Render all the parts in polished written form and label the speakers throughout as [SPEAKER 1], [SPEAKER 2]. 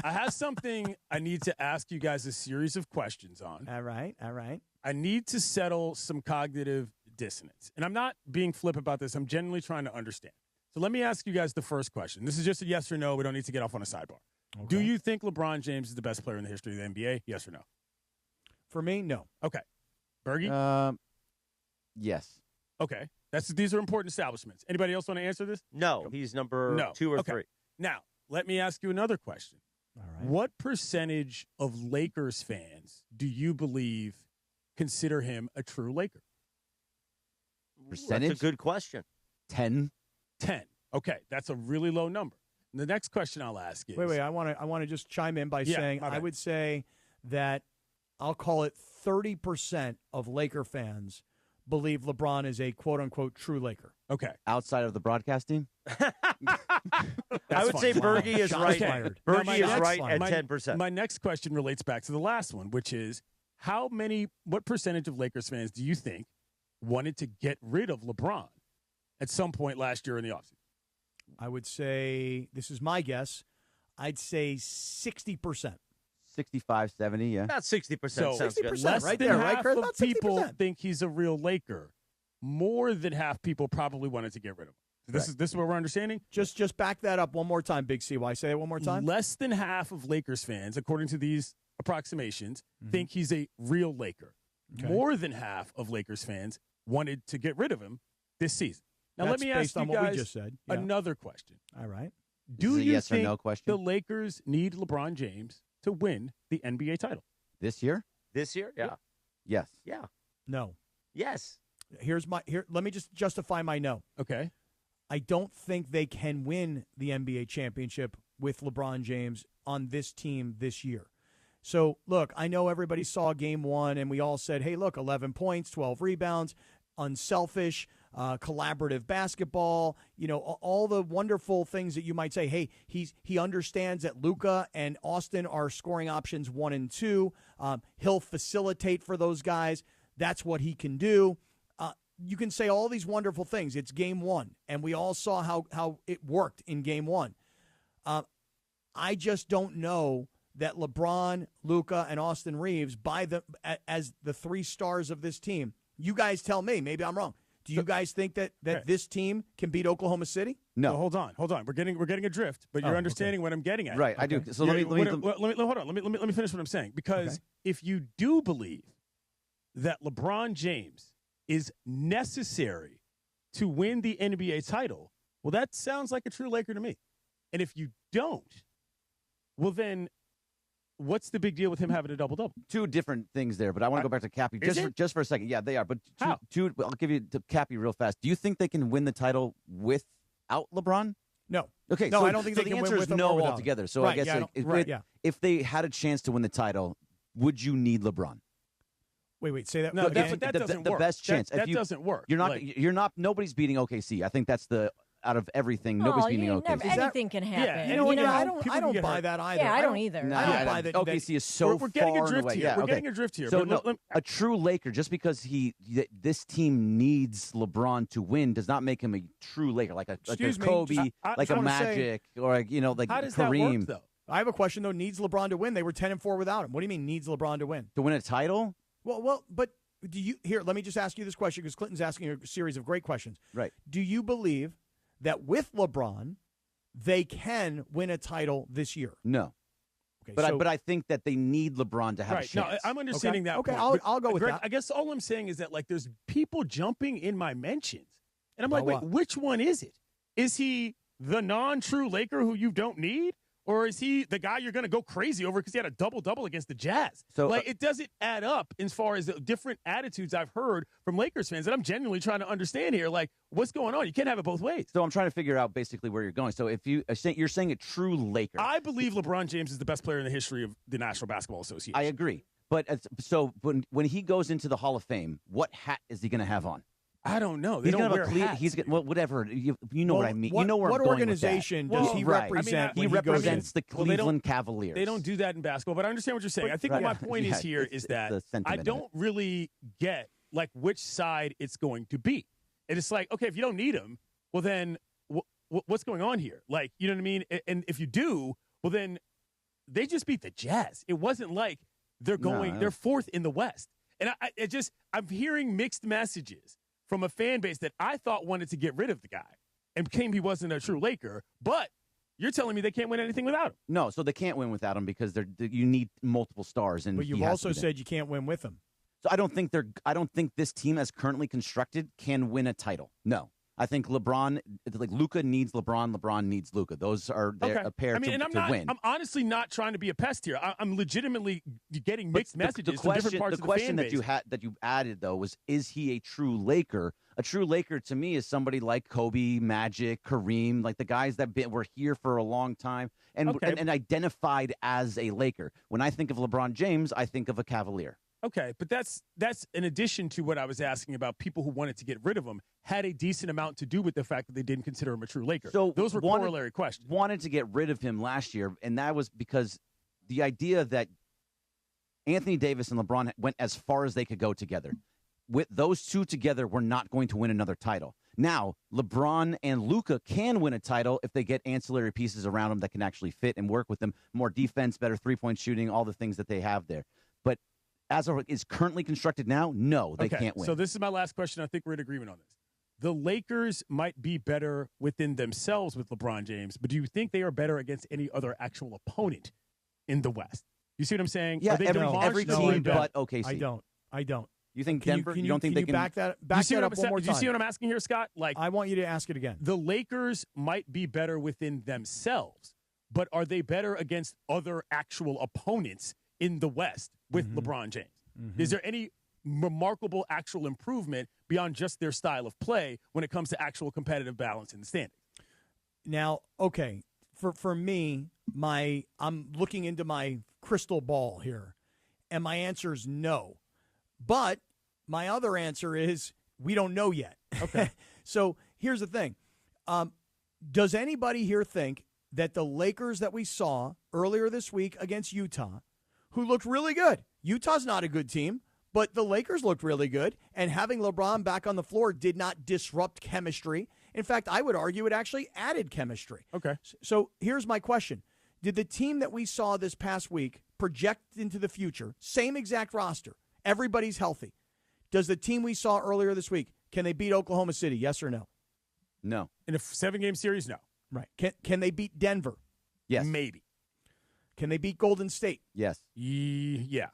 [SPEAKER 1] I have something I need to ask you guys a series of questions on.
[SPEAKER 2] All right.
[SPEAKER 1] I need to settle some cognitive dissonance. And I'm not being flip about this. I'm genuinely trying to understand. So let me ask you guys the first question. This is just a yes or no. We don't need to get off on a sidebar. Okay. Do you think LeBron James is the best player in the history of the NBA? Yes or no?
[SPEAKER 2] For me, no.
[SPEAKER 1] Okay. Bergie?
[SPEAKER 3] Yes.
[SPEAKER 1] Okay. These are important establishments. Anybody else want to answer this?
[SPEAKER 4] No, he's number 2 or 3.
[SPEAKER 1] Now, let me ask you another question.
[SPEAKER 2] All right.
[SPEAKER 1] What percentage of Lakers fans do you believe consider him a true Laker?
[SPEAKER 3] Percentage?
[SPEAKER 4] That's a good question.
[SPEAKER 3] 10.
[SPEAKER 1] 10. Okay, that's a really low number. And the next question I'll ask is...
[SPEAKER 2] Wait. I want to just chime in by saying I would say that I'll call it 30% of Laker fans believe LeBron is a quote-unquote true Laker.
[SPEAKER 1] Okay.
[SPEAKER 3] Outside of the broadcast team?
[SPEAKER 4] I would say Bergie is right. Bergie is right at 10%.
[SPEAKER 1] My next question relates back to the last one, which is what percentage of Lakers fans do you think wanted to get rid of LeBron at some point last year in the offseason?
[SPEAKER 2] I would say, this is my guess, I'd say 60%.
[SPEAKER 3] 65, 70, yeah.
[SPEAKER 4] About 60%
[SPEAKER 1] so
[SPEAKER 4] sounds good.
[SPEAKER 1] Less
[SPEAKER 2] right
[SPEAKER 1] than
[SPEAKER 2] there,
[SPEAKER 1] half
[SPEAKER 2] right?
[SPEAKER 1] of people think he's a real Laker. More than half people probably wanted to get rid of him. This is what we're understanding?
[SPEAKER 2] Just back that up one more time, Big C. Why say it one more time?
[SPEAKER 1] Less than half of Lakers fans, according to these approximations, think he's a real Laker. Okay. More than half of Lakers fans wanted to get rid of him this season. Now,
[SPEAKER 2] That's
[SPEAKER 1] let me ask you
[SPEAKER 2] what
[SPEAKER 1] guys
[SPEAKER 2] we just said.
[SPEAKER 1] another question.
[SPEAKER 2] All right.
[SPEAKER 1] Do you
[SPEAKER 3] yes
[SPEAKER 1] think
[SPEAKER 3] or no question?
[SPEAKER 1] the Lakers need LeBron James to win the NBA title?
[SPEAKER 3] This year?
[SPEAKER 4] This year? Yeah.
[SPEAKER 3] Yes.
[SPEAKER 4] Yeah.
[SPEAKER 2] No.
[SPEAKER 4] Yes.
[SPEAKER 2] Let me just justify my no.
[SPEAKER 1] Okay.
[SPEAKER 2] I don't think they can win the NBA championship with LeBron James on this team this year. So, look, I know everybody saw game 1 and we all said, hey, look, 11 points, 12 rebounds, unselfish, collaborative basketball, all the wonderful things that you might say. Hey, he understands that Luka and Austin are scoring options 1 and 2. He'll facilitate for those guys. That's what he can do. You can say all these wonderful things. It's game 1, and we all saw how it worked in game 1. I just don't know that LeBron, Luka, and Austin Reeves as the 3 stars of this team. You guys tell me. Maybe I'm wrong. Do you guys think that this team can beat Oklahoma City?
[SPEAKER 3] No.
[SPEAKER 1] Well, hold on. We're getting adrift, but you're understanding what I'm getting at.
[SPEAKER 3] Right, okay. I do. So let me
[SPEAKER 1] hold on. Let me finish what I'm saying. Because if you do believe that LeBron James is necessary to win the NBA title, well, that sounds like a true Laker to me. And if you don't, well, then what's the big deal with him having a double-double?
[SPEAKER 3] 2 different things there, but I want to go back to Cappy just for a second. Yeah, they are. But two, I'll give you to Cappy real fast. Do you think they can win the title without LeBron?
[SPEAKER 2] No.
[SPEAKER 3] Okay,
[SPEAKER 2] no,
[SPEAKER 3] so,
[SPEAKER 2] I don't think
[SPEAKER 3] so
[SPEAKER 2] they
[SPEAKER 3] the
[SPEAKER 2] can
[SPEAKER 3] answer
[SPEAKER 2] win
[SPEAKER 3] is
[SPEAKER 2] with
[SPEAKER 3] no altogether. So I guess if they had a chance to win the title, would you need LeBron?
[SPEAKER 2] Wait, say that.
[SPEAKER 1] No,
[SPEAKER 2] again.
[SPEAKER 1] that doesn't
[SPEAKER 3] the
[SPEAKER 1] work.
[SPEAKER 3] best chance.
[SPEAKER 1] That doesn't work.
[SPEAKER 3] You're not. Nobody's beating OKC. I think that's out of everything. Nobody's beating OKC.
[SPEAKER 5] Anything can happen.
[SPEAKER 1] Yeah,
[SPEAKER 2] I don't buy that either.
[SPEAKER 5] Yeah, I don't either.
[SPEAKER 2] No, I don't buy that.
[SPEAKER 3] OKC is so
[SPEAKER 1] we're getting
[SPEAKER 3] far
[SPEAKER 1] adrift
[SPEAKER 3] away.
[SPEAKER 1] here.
[SPEAKER 3] Yeah,
[SPEAKER 1] we're getting adrift here.
[SPEAKER 3] So a true Laker, just because this team needs LeBron to win, does not make him a true Laker, like a Kobe, like a Magic, or like
[SPEAKER 1] how does
[SPEAKER 3] Kareem.
[SPEAKER 1] That work, though?
[SPEAKER 2] I have a question though. Needs LeBron to win? They were 10-4 without him. What do you mean needs LeBron to win?
[SPEAKER 3] To win a title?
[SPEAKER 2] Well, but let me just ask you this question because Clinton's asking a series of great questions.
[SPEAKER 3] Right.
[SPEAKER 2] Do you believe that with LeBron, they can win a title this year?
[SPEAKER 3] No.
[SPEAKER 2] Okay,
[SPEAKER 3] but I think that they need LeBron to have a chance.
[SPEAKER 1] No, I'm understanding that.
[SPEAKER 2] Okay,
[SPEAKER 1] point,
[SPEAKER 2] I'll go with
[SPEAKER 1] Greg,
[SPEAKER 2] that.
[SPEAKER 1] I guess all I'm saying is that there's people jumping in my mentions, and I'm like, wait, which one is it? Is he the non-true Laker who you don't need? Or is he the guy you're going to go crazy over because he had a double-double against the Jazz?
[SPEAKER 3] So,
[SPEAKER 1] it doesn't add up as far as the different attitudes I've heard from Lakers fans that I'm genuinely trying to understand here. What's going on? You can't have it both ways.
[SPEAKER 3] So I'm trying to figure out basically where you're going. So if you're saying a true Laker.
[SPEAKER 1] I believe LeBron James is the best player in the history of the National Basketball Association.
[SPEAKER 3] I agree. But so when he goes into the Hall of Fame, what hat is he going to have on?
[SPEAKER 1] I don't know.
[SPEAKER 3] He's going to have a hats. He's whatever. You know what I mean. You know where
[SPEAKER 2] what
[SPEAKER 3] I'm going
[SPEAKER 2] organization
[SPEAKER 3] with that.
[SPEAKER 2] does he represent?
[SPEAKER 3] He represents the Cleveland Cavaliers.
[SPEAKER 1] They don't do that in basketball, but I understand what you're saying. I think what my point is here is that I don't really get which side it's going to be. And it's okay, if you don't need him, well then what's going on here? You know what I mean? And if you do, well then they just beat the Jazz. It wasn't like they're fourth in the West. And I'm hearing mixed messages from a fan base that I thought wanted to get rid of the guy and claimed he wasn't a true Laker. But you're telling me they can't win anything without him.
[SPEAKER 3] No, so they can't win without him because you need multiple stars. But
[SPEAKER 2] you've also said you can't win with him.
[SPEAKER 3] So I don't think this team as currently constructed can win a title. No. I think Luka needs LeBron. LeBron needs Luka. Those are a pair to win.
[SPEAKER 1] I'm honestly not trying to be a pest here. I'm legitimately getting mixed messages from different parts of the fan base.
[SPEAKER 3] The question that you added, though, was, is he a true Laker? A true Laker, to me, is somebody like Kobe, Magic, Kareem, like the guys that were here for a long time and identified as a Laker. When I think of LeBron James, I think of a Cavalier.
[SPEAKER 1] Okay, but that's in addition to what I was asking about people who wanted to get rid of him had a decent amount to do with the fact that they didn't consider him a true Laker.
[SPEAKER 3] So
[SPEAKER 1] those were corollary questions.
[SPEAKER 3] Wanted to get rid of him last year, and that was because the idea that Anthony Davis and LeBron went as far as they could go together. With those two together, we're not going to win another title. Now, LeBron and Luka can win a title if they get ancillary pieces around them that can actually fit and work with them. More defense, better three-point shooting, all the things that they have there. But as it is currently constructed now, no, they can't win.
[SPEAKER 1] So this is my last question. I think we're in agreement on this. The Lakers might be better within themselves with LeBron James, but do you think they are better against any other actual opponent in the West? You see what I'm saying?
[SPEAKER 3] Yeah, every team but OKC.
[SPEAKER 2] I don't.
[SPEAKER 3] You think Denver? You don't think they can
[SPEAKER 2] back that up one more time?
[SPEAKER 1] Do you see what I'm asking here, Scott?
[SPEAKER 2] I want you to ask it again.
[SPEAKER 1] The Lakers might be better within themselves, but are they better against other actual opponents in the West with LeBron James? Is there any remarkable actual improvement beyond just their style of play when it comes to actual competitive balance in the standings?
[SPEAKER 2] Now, okay, for me, I'm looking into my crystal ball here, and my answer is no. But my other answer is we don't know yet. Okay. So here's the thing. Does anybody here think that the Lakers that we saw earlier this week against Utah, who looked really good. Utah's not a good team, but the Lakers looked really good, and having LeBron back on the floor did not disrupt chemistry. In fact, I would argue it actually added chemistry.
[SPEAKER 1] Okay.
[SPEAKER 2] So here's my question. Did the team that we saw this past week project into the future, same exact roster, everybody's healthy? Does the team we saw earlier this week, can they beat Oklahoma City, yes or no?
[SPEAKER 3] No.
[SPEAKER 1] In a 7-game series, no.
[SPEAKER 2] Right. Can they beat Denver?
[SPEAKER 3] Yes.
[SPEAKER 1] Maybe.
[SPEAKER 2] Can they beat Golden State?
[SPEAKER 3] Yes.
[SPEAKER 1] Yeah.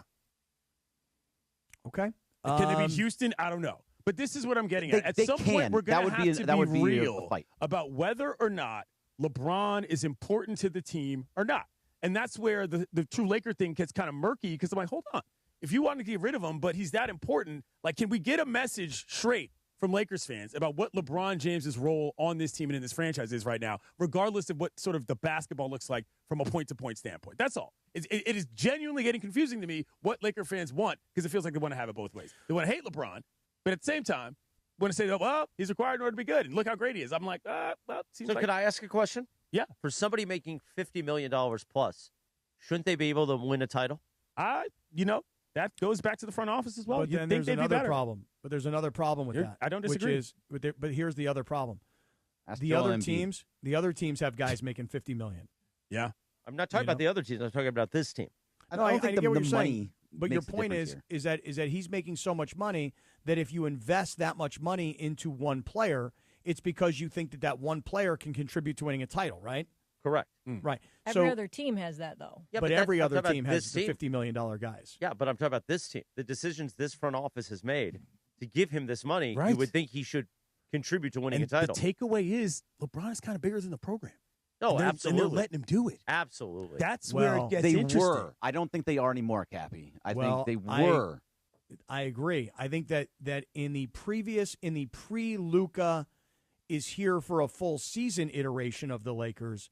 [SPEAKER 2] Okay.
[SPEAKER 1] Can they beat Houston? I don't know. But this is what I'm getting at. At some point, we're going to have to be real about whether or not LeBron is important to the team or not. And that's where the true Laker thing gets kind of murky because I'm like, hold on. If you want to get rid of him, but he's that important, can we get a message straight from Lakers fans about what LeBron James's role on this team and in this franchise is right now, regardless of what sort of the basketball looks like from a point-to-point standpoint? That's all. It is genuinely getting confusing to me what Laker fans want because it feels like they want to have it both ways. They want to hate LeBron, but at the same time, want to say, well, he's required in order to be good, and look how great he is. I'm like, seems like...
[SPEAKER 4] Could I ask a question?
[SPEAKER 1] Yeah.
[SPEAKER 4] For somebody making $50 million plus, shouldn't they be able to win a title?
[SPEAKER 1] That goes back to the front office as well.
[SPEAKER 2] But then there's another problem. But there's another problem with that.
[SPEAKER 1] I don't disagree.
[SPEAKER 2] But here's the other problem.
[SPEAKER 3] That's
[SPEAKER 2] the other teams have guys making $50 million.
[SPEAKER 1] Yeah.
[SPEAKER 4] I'm not talking about the other teams. I'm talking about this team.
[SPEAKER 3] I don't think the money.
[SPEAKER 2] But your point is that he's making so much money that if you invest that much money into one player, it's because you think that one player can contribute to winning a title, right?
[SPEAKER 4] Correct.
[SPEAKER 2] Right.
[SPEAKER 5] Every other team has that, though.
[SPEAKER 2] Yeah, but every other team has the $50 million guys.
[SPEAKER 4] Yeah, but I'm talking about this team. The decisions this front office has made to give him this money,
[SPEAKER 1] right.
[SPEAKER 4] You would think he should contribute to winning a title.
[SPEAKER 1] The takeaway is LeBron is kind of bigger than the program.
[SPEAKER 4] No, absolutely.
[SPEAKER 1] And they're letting him do it.
[SPEAKER 4] Absolutely.
[SPEAKER 1] That's where it gets interesting.
[SPEAKER 3] They were. I don't think they are anymore, Cappy. I think they were.
[SPEAKER 2] I agree. I think that in the pre-Luka is here for a full season iteration of the Lakers,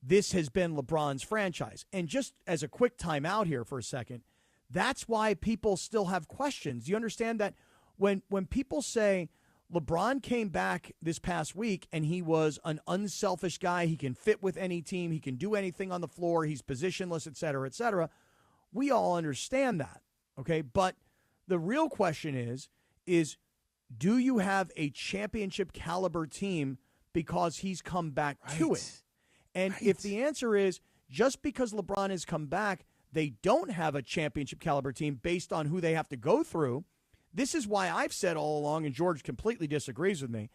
[SPEAKER 2] this has been LeBron's franchise. And just as a quick time out here for a second, that's why people still have questions. You understand that when people say LeBron came back this past week and he was an unselfish guy, he can fit with any team, he can do anything on the floor, he's positionless, et cetera, we all understand that, okay? But the real question is do you have a championship caliber team because he's come back to it? And if the answer is just because LeBron has come back, they don't have a championship caliber team based on who they have to go through. This is why I've said all along, and George completely disagrees with me,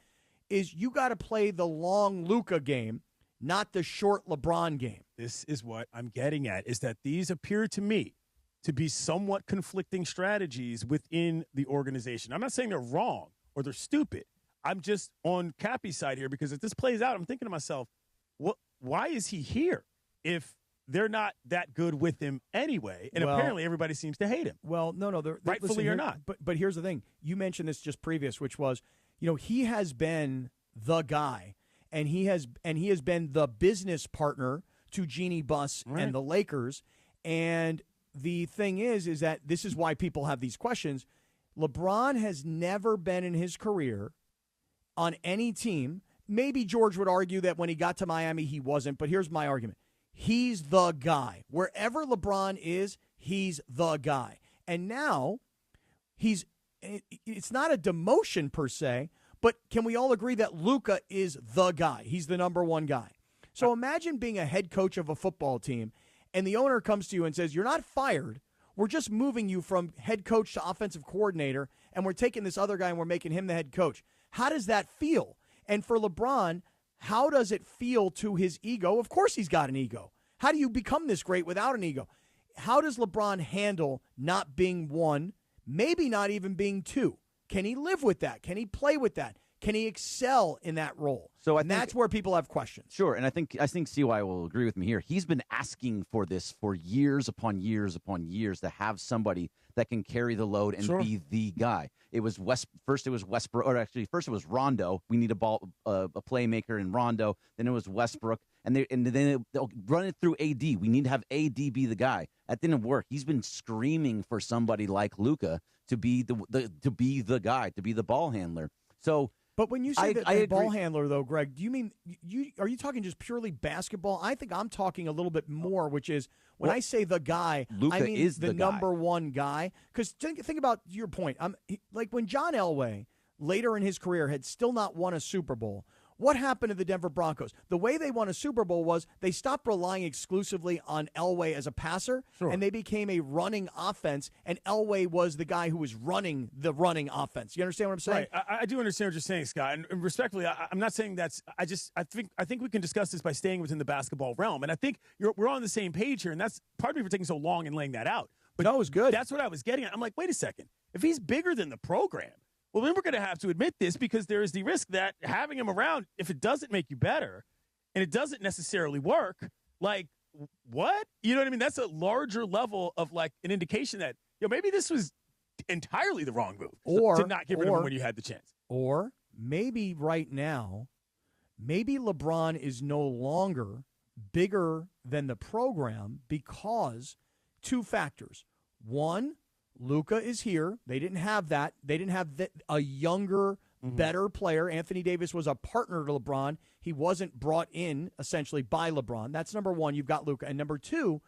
[SPEAKER 2] is you got to play the long Luka game, not the short LeBron game.
[SPEAKER 1] This is what I'm getting at, is that these appear to me to be somewhat conflicting strategies within the organization. I'm not saying they're wrong or they're stupid. I'm just on Cappy's side here because if this plays out, I'm thinking to myself, why is he here if they're not that good with him anyway? And apparently everybody seems to hate him.
[SPEAKER 2] Well, no,
[SPEAKER 1] rightfully or not.
[SPEAKER 2] But here's the thing. You mentioned this just previous, which was, he has been the guy, and he has been the business partner to Jeannie Buss and the Lakers. And the thing is that this is why people have these questions. LeBron has never been in his career on any team. Maybe George would argue that when he got to Miami, he wasn't. But here's my argument. He's the guy. Wherever LeBron is, he's the guy. And now it's not a demotion per se, but can we all agree that Luka is the guy? He's the number one guy. So imagine being a head coach of a football team, and the owner comes to you and says, you're not fired. We're just moving you from head coach to offensive coordinator, and we're taking this other guy and we're making him the head coach. How does that feel? And for LeBron, how does it feel to his ego? Of course he's got an ego. How do you become this great without an ego? How does LeBron handle not being one, maybe not even being two? Can he live with that? Can he play with that? Can he excel in that role?
[SPEAKER 3] So
[SPEAKER 2] that's where people have questions.
[SPEAKER 3] Sure, and I think CY will agree with me here. He's been asking for this for years upon years upon years, to have somebody that can carry the load and be the guy. It was first it was Westbrook, or actually first it was Rondo. We need a playmaker in Rondo. Then it was Westbrook, and then they'll run it through AD. We need to have AD be the guy. That didn't work. He's been screaming for somebody like Luka to be the guy, to be the ball handler. So.
[SPEAKER 2] But when you say that ball handler, though, Greg, do you mean are you talking just purely basketball? I think I'm talking a little bit more, which is when I say the guy,
[SPEAKER 3] Luka
[SPEAKER 2] I mean
[SPEAKER 3] is
[SPEAKER 2] the
[SPEAKER 3] guy.
[SPEAKER 2] number one guy. Because think about your point. Like when John Elway, later in his career, had still not won a Super Bowl. What happened to the Denver Broncos? The way they won a Super Bowl was they stopped relying exclusively on Elway as a passer, and they became a running offense, and Elway was the guy who was running the running offense. You understand what I'm saying?
[SPEAKER 1] Right. I do understand what you're saying, Scott. And respectfully, I'm not saying that's – I think we can discuss this by staying within the basketball realm. And I think we're on the same page here, and that's part of me for taking so long and laying that out. But
[SPEAKER 2] no, it was good.
[SPEAKER 1] That's what I was getting at. I'm like, wait a second. If he's bigger than the program – well, then we're going to have to admit this, because there is the risk that having him around, if it doesn't make you better and it doesn't necessarily work, like, what? You know what I mean? That's a larger level of, like, an indication that, maybe this was entirely the wrong move to not get rid of him when you had the chance.
[SPEAKER 2] Or maybe right now, maybe LeBron is no longer bigger than the program because two factors. One, Luka is here. They didn't have that. They didn't have a younger, better player. Anthony Davis was a partner to LeBron. He wasn't brought in, essentially, by LeBron. That's number one. You've got Luka. And number two,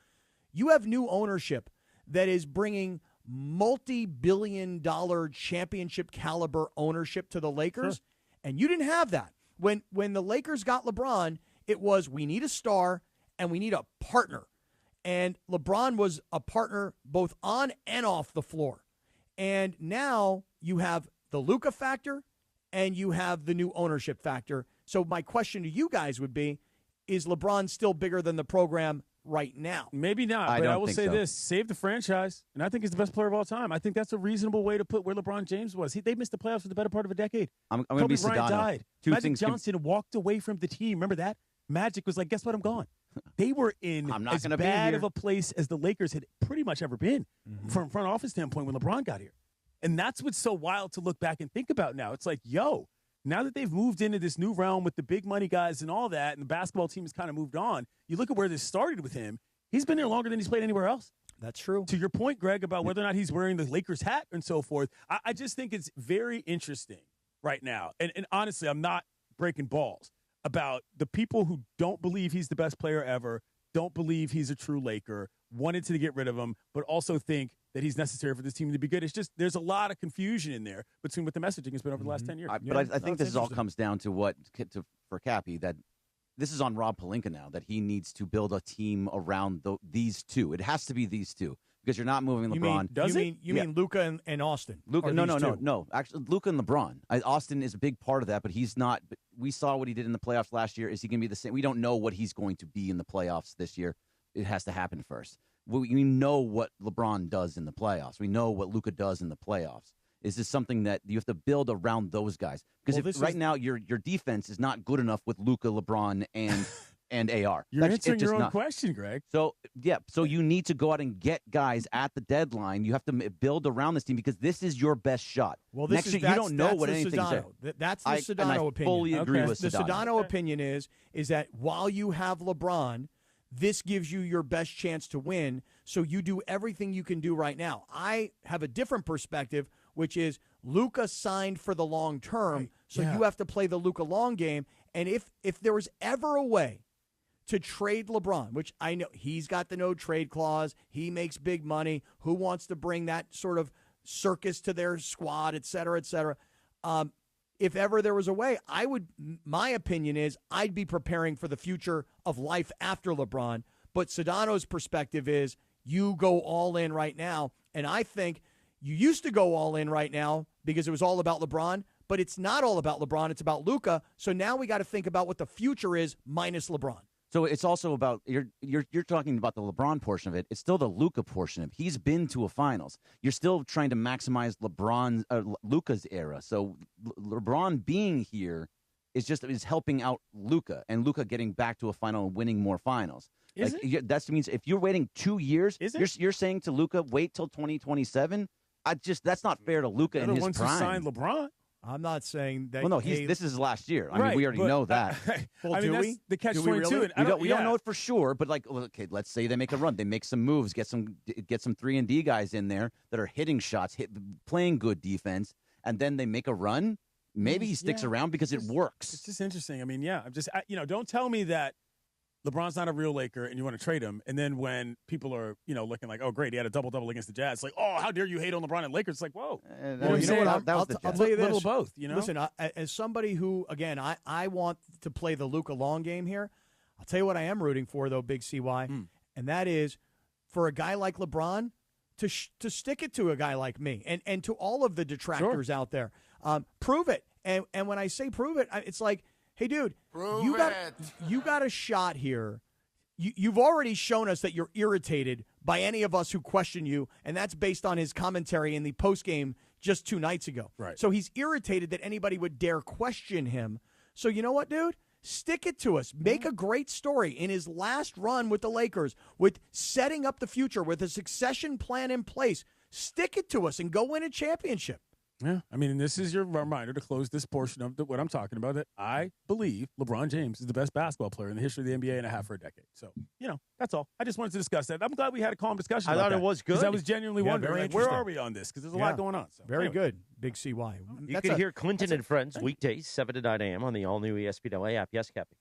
[SPEAKER 2] you have new ownership that is bringing multi-billion-dollar championship caliber ownership to the Lakers. Sure. And you didn't have that. When the Lakers got LeBron, it was, we need a star and we need a partner. And LeBron was a partner both on and off the floor. And now you have the Luka factor and you have the new ownership factor. So my question to you guys would be, is LeBron still bigger than the program right now?
[SPEAKER 1] Maybe not, but I will say this. Save the franchise, and I think he's the best player of all time. I think that's a reasonable way to put where LeBron James was. They missed the playoffs for the better part of a decade.
[SPEAKER 3] I'm going to be
[SPEAKER 1] Bryant
[SPEAKER 3] Sedano.
[SPEAKER 1] died. Magic Johnson walked away from the team. Remember that? Magic was like, guess what? I'm gone. They were in as bad of a place as the Lakers had pretty much ever been from a front office standpoint when LeBron got here. And that's what's so wild to look back and think about now. It's like, now that they've moved into this new realm with the big money guys and all that, and the basketball team has kind of moved on, you look at where this started with him. He's been there longer than he's played anywhere else.
[SPEAKER 2] That's true.
[SPEAKER 1] To your point, Greg, about whether or not he's wearing the Lakers hat and so forth, I just think it's very interesting right now. And honestly, I'm not breaking balls about the people who don't believe he's the best player ever, don't believe he's a true Laker, wanted to get rid of him, but also think that he's necessary for this team to be good. It's just there's a lot of confusion in there between what the messaging has been over the last 10 years.
[SPEAKER 3] But I think this all comes down to for Cappy, that this is on Rob Pelinka now, that he needs to build a team around these two. It has to be these two because you're not moving LeBron.
[SPEAKER 2] You mean Luka and Austin?
[SPEAKER 3] Luka, no. Actually, Luka and LeBron. Austin is a big part of that, but he's not. We saw what he did in the playoffs last year. Is he going to be the same? We don't know what he's going to be in the playoffs this year. It has to happen first. We know what LeBron does in the playoffs. We know what Luka does in the playoffs. Is this something that you have to build around those guys? Because now your defense is not good enough with Luka, LeBron, and AR.
[SPEAKER 1] You're answering your own question, Greg.
[SPEAKER 3] So you need to go out and get guys at the deadline. You have to build around this team because this is your best shot.
[SPEAKER 2] Well,
[SPEAKER 3] next year you don't know what anything's there.
[SPEAKER 2] That's the Sedano opinion.
[SPEAKER 3] I fully agree with
[SPEAKER 2] the
[SPEAKER 3] Sedano.
[SPEAKER 2] Sedano opinion is that while you have LeBron, this gives you your best chance to win. So you do everything you can do right now. I have a different perspective, which is Luka signed for the long term,
[SPEAKER 1] right.
[SPEAKER 2] so you have to play the Luka long game. And if there was ever a way to trade LeBron, which I know he's got the no trade clause, he makes big money, who wants to bring that sort of circus to their squad, et cetera, et cetera. If ever there was a way, my opinion is I'd be preparing for the future of life after LeBron. But Sedano's perspective is you go all in right now. And I think you used to go all in right now because it was all about LeBron, but it's not all about LeBron. It's about Luka. So now we got to think about what the future is minus LeBron.
[SPEAKER 3] So it's also about you're talking about the LeBron portion of it. It's still the Luka portion of it. He's been to a finals. You're still trying to maximize Luka's era. So LeBron being here is helping out Luka, and Luka getting back to a final and winning more finals. That means if you're waiting 2 years, you're saying to Luka, wait till 2027. That's not fair to Luka in his
[SPEAKER 1] ones
[SPEAKER 3] prime.
[SPEAKER 1] Who signed LeBron.
[SPEAKER 2] I'm not saying that.
[SPEAKER 3] Well, no, this is last year. I mean, we already know that.
[SPEAKER 2] Well,
[SPEAKER 1] do we? The catch-22.
[SPEAKER 2] Really?
[SPEAKER 3] We don't know it for sure, but okay, let's say they make a run, they make some moves, get some 3-and-D guys in there that are hitting shots, playing good defense, and then they make a run. Maybe he sticks around because it works.
[SPEAKER 1] It's just interesting. I mean, don't tell me that LeBron's not a real Laker and you want to trade him, and then when people are, looking like, oh, great, he had a double-double against the Jazz, it's like, oh, how dare you hate on LeBron and Lakers? It's like, whoa.
[SPEAKER 2] I'll tell you this.
[SPEAKER 1] Little both,
[SPEAKER 2] Listen, as somebody who, again, I want to play the Luka long game here, I'll tell you what I am rooting for, though, Big CY, and that is for a guy like LeBron to stick it to a guy like me and to all of the detractors out there. Prove it. And when I say prove it, it's like, hey, dude, you got a shot here. You've already shown us that you're irritated by any of us who question you, and that's based on his commentary in the postgame just 2 nights ago.
[SPEAKER 1] Right.
[SPEAKER 2] So he's irritated that anybody would dare question him. So you know what, dude? Stick it to us. Make a great story in his last run with the Lakers, with setting up the future, with a succession plan in place. Stick it to us and go win a championship.
[SPEAKER 1] Yeah, I mean, and this is your reminder to close this portion of what I'm talking about, that I believe LeBron James is the best basketball player in the history of the NBA and a half for a decade. So, that's all. I just wanted to discuss that. I'm glad we had a calm discussion about that.
[SPEAKER 4] I thought it was good.
[SPEAKER 1] Because I was genuinely wondering,
[SPEAKER 2] very
[SPEAKER 1] where are we on this? Because there's a lot going on. So,
[SPEAKER 2] very good, Big CY.
[SPEAKER 4] You can hear Clinton and Friends weekdays, 7 to 9 a.m. on the all-new ESPN LA app. Yes, Cappy?